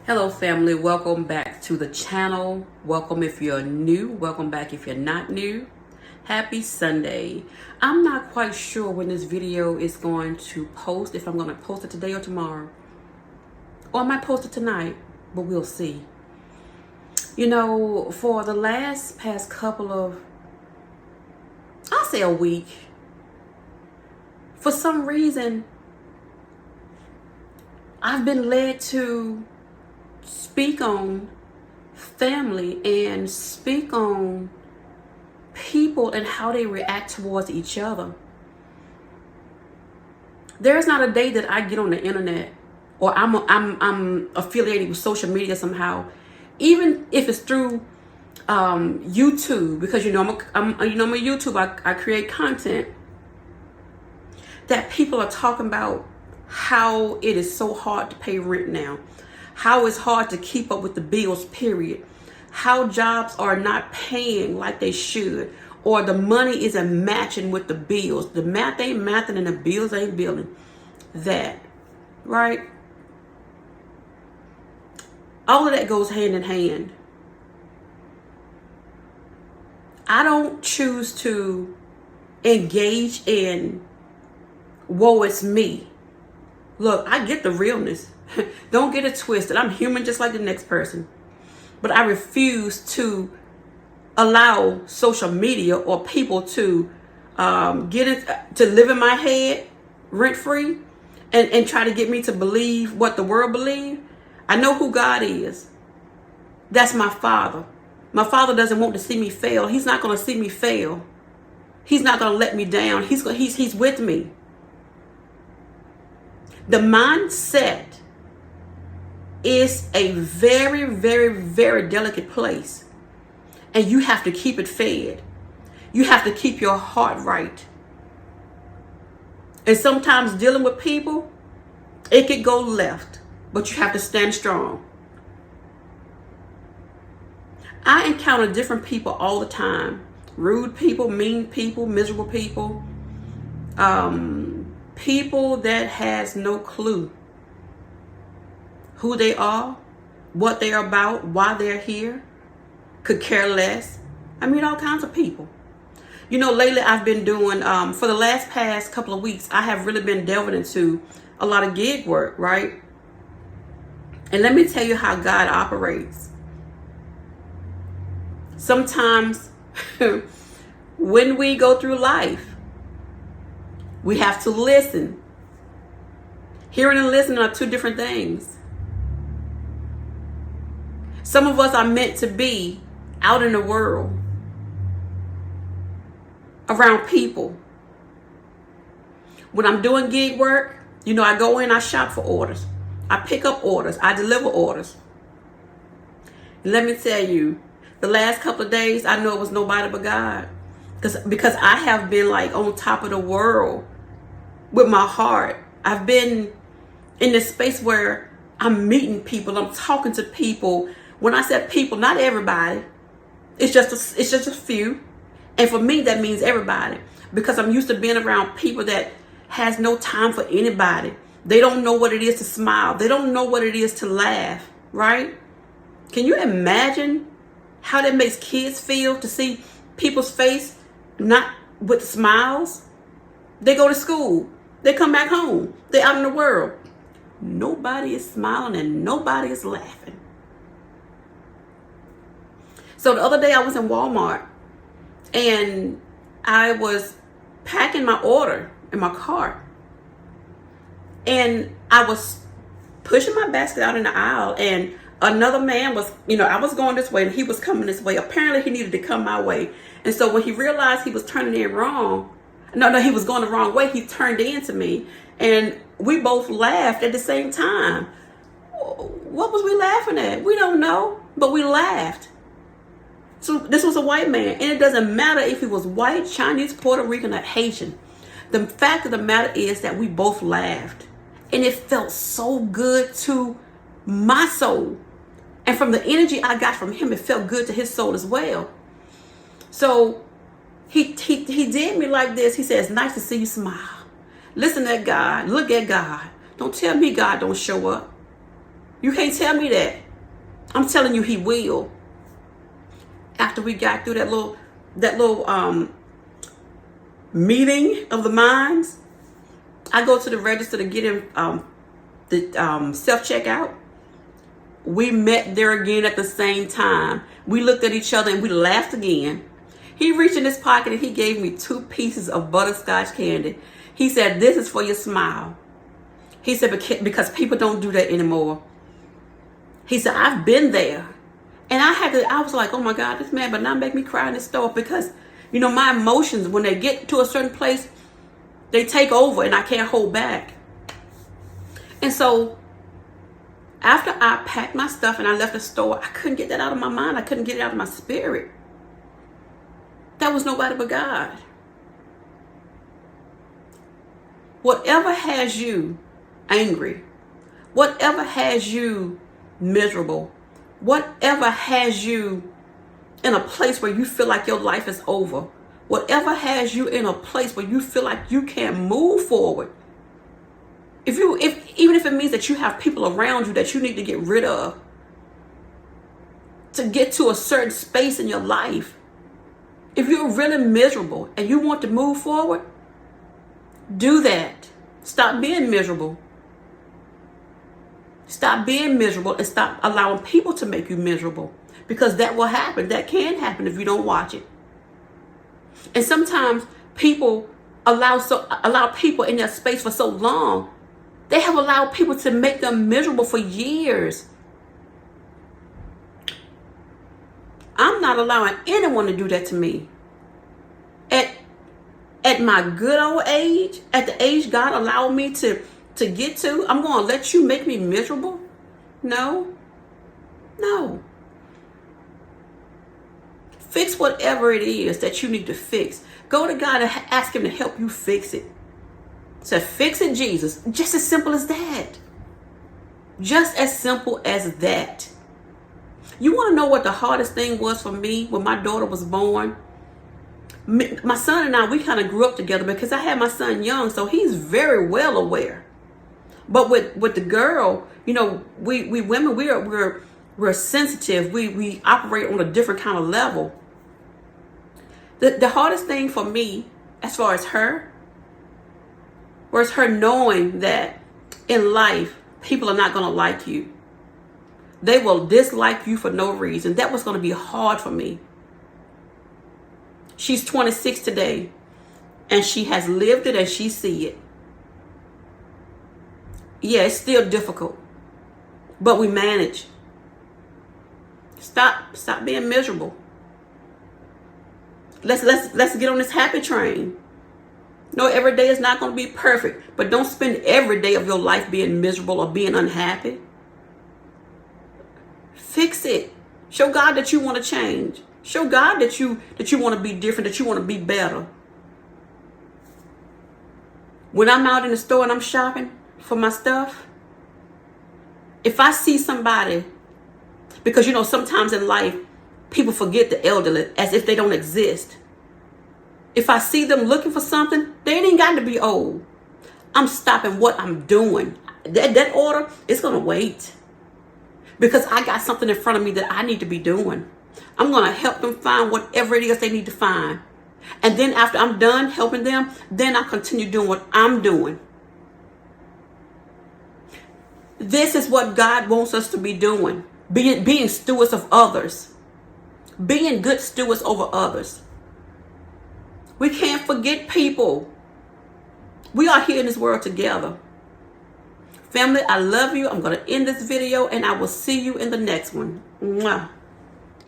Hello family, welcome back to the channel. Welcome if you're new, welcome back if you're not new. Happy Sunday. I'm not quite sure when this video is going to post, if I'm going to post it today or tomorrow. Or I might post it tonight, but we'll see. You know, for the past couple of, I'll say a week, for some reason, I've been led to speak on family and speak on people and how they react towards each other. There's not a day that I get on the internet or I'm affiliated with social media somehow, even if it's through YouTube, because I'm a YouTuber. I create content that people are talking about how it is so hard to pay rent now. How it's hard to keep up with the bills, period. How jobs are not paying like they should, or the money isn't matching with the bills. The math ain't mathing and the bills ain't billing. That, right? All of that goes hand in hand. I don't choose to engage in woe it's me. Look, I get the realness. Don't get it twisted. I'm human just like the next person. But I refuse to allow social media or people to get it, to live in my head rent free and try to get me to believe what the world believes. I know who God is. That's my Father. My Father doesn't want to see me fail. He's not going to see me fail. He's not going to let me down. He's with me. The mindset is a very, very, very delicate place. And you have to keep it fed. You have to keep your heart right. And sometimes dealing with people, it could go left, but you have to stand strong. I encounter different people all the time. Rude people, mean people, miserable people. People that has no clue who they are, what they're about, why they're here, could care less. I mean, all kinds of people. You know, lately I've been doing, for the past couple of weeks, I have really been delving into a lot of gig work, right? And let me tell you how God operates. Sometimes when we go through life, we have to listen. Hearing and listening are two different things. Some of us are meant to be out in the world, around people. When I'm doing gig work, I go in, I shop for orders. I pick up orders. I deliver orders. And let me tell you, the last couple of days, I know it was nobody but God. Because I have been like on top of the world with my heart. I've been in this space where I'm meeting people. I'm talking to people. When I said people, not everybody. It's just a few. And for me, that means everybody. Because I'm used to being around people that has no time for anybody. They don't know what it is to smile. They don't know what it is to laugh, right? Can you imagine how that makes kids feel to see people's face not with smiles? They go to school. They come back home. They're out in the world. Nobody is smiling and nobody is laughing. So the other day I was in Walmart and I was packing my order in my cart. And I was pushing my basket out in the aisle and another man was, I was going this way and he was coming this way. Apparently he needed to come my way. And so when he realized he was turning in wrong, he was going the wrong way, he turned into me. And we both laughed at the same time. What was we laughing at? We don't know, but we laughed. So this was a white man, and it doesn't matter if he was white, Chinese, Puerto Rican, or Haitian. The fact of the matter is that we both laughed, and it felt so good to my soul. And from the energy I got from him, it felt good to his soul as well. So he did me like this. He said, "It's nice to see you smile. Listen at God. Look at God. Don't tell me God don't show up." You can't tell me that. I'm telling you, he will. After we got through that little meeting of the minds, I go to the register to get in the self-checkout. We met there again at the same time. We looked at each other and we laughed again. He reached in his pocket and he gave me 2 pieces of butterscotch candy. He said, "This is for your smile." He said, "Because people don't do that anymore." He said, "I've been there." And I was like, oh my God, this man but not make me cry in the store, because, you know, my emotions, when they get to a certain place, they take over and I can't hold back. And so after I packed my stuff and I left the store, I couldn't get that out of my mind. I couldn't get it out of my spirit. That was nobody but God. Whatever has you angry, whatever has you miserable, whatever has you in a place where you feel like your life is over, whatever has you in a place where you feel like you can't move forward, even if it means that you have people around you that you need to get rid of to get to a certain space in your life, if you're really miserable and you want to move forward, do that. Stop being miserable. Stop being miserable and stop allowing people to make you miserable, because that will happen. That can happen if you don't watch it. And sometimes people allow people in their space for so long. They have allowed people to make them miserable for years. I'm not allowing anyone to do that to me. At my good old age, at the age God allowed me to get to, I'm going to let you make me miserable? No. Fix whatever it is that you need to fix. Go to God and ask him to help you fix it. So fix it, Jesus. Just as simple as that. Just as simple as that. You want to know what the hardest thing was for me when my daughter was born? My son and I, we kind of grew up together because I had my son young, so he's very well aware. But with the girl, you know, we women, we're sensitive. We operate on a different kind of level. The hardest thing for me, as far as her, was her knowing that in life, people are not going to like you. They will dislike you for no reason. That was going to be hard for me. She's 26 today, and she has lived it and she see it. Yeah, it's still difficult, but we manage. Stop being miserable. Let's get on this happy train. No, every day is not going to be perfect, but don't spend every day of your life being miserable or being unhappy. Fix it. Show God that you want to change. Show God that you want to be different, that you want to be better. When I'm out in the store and I'm shopping for my stuff, if I see somebody, because you know sometimes in life people forget the elderly as if they don't exist. If I see them looking for something, they ain't got to be old. I'm stopping what I'm doing. That order is going to wait, because I got something in front of me that I need to be doing. I'm going to help them find whatever it is they need to find. And then after I'm done helping them, then I continue doing what I'm doing. This is what God wants us to be doing. Being stewards of others. Being good stewards over others. We can't forget people. We are here in this world together. Family, I love you. I'm going to end this video and I will see you in the next one. Mwah.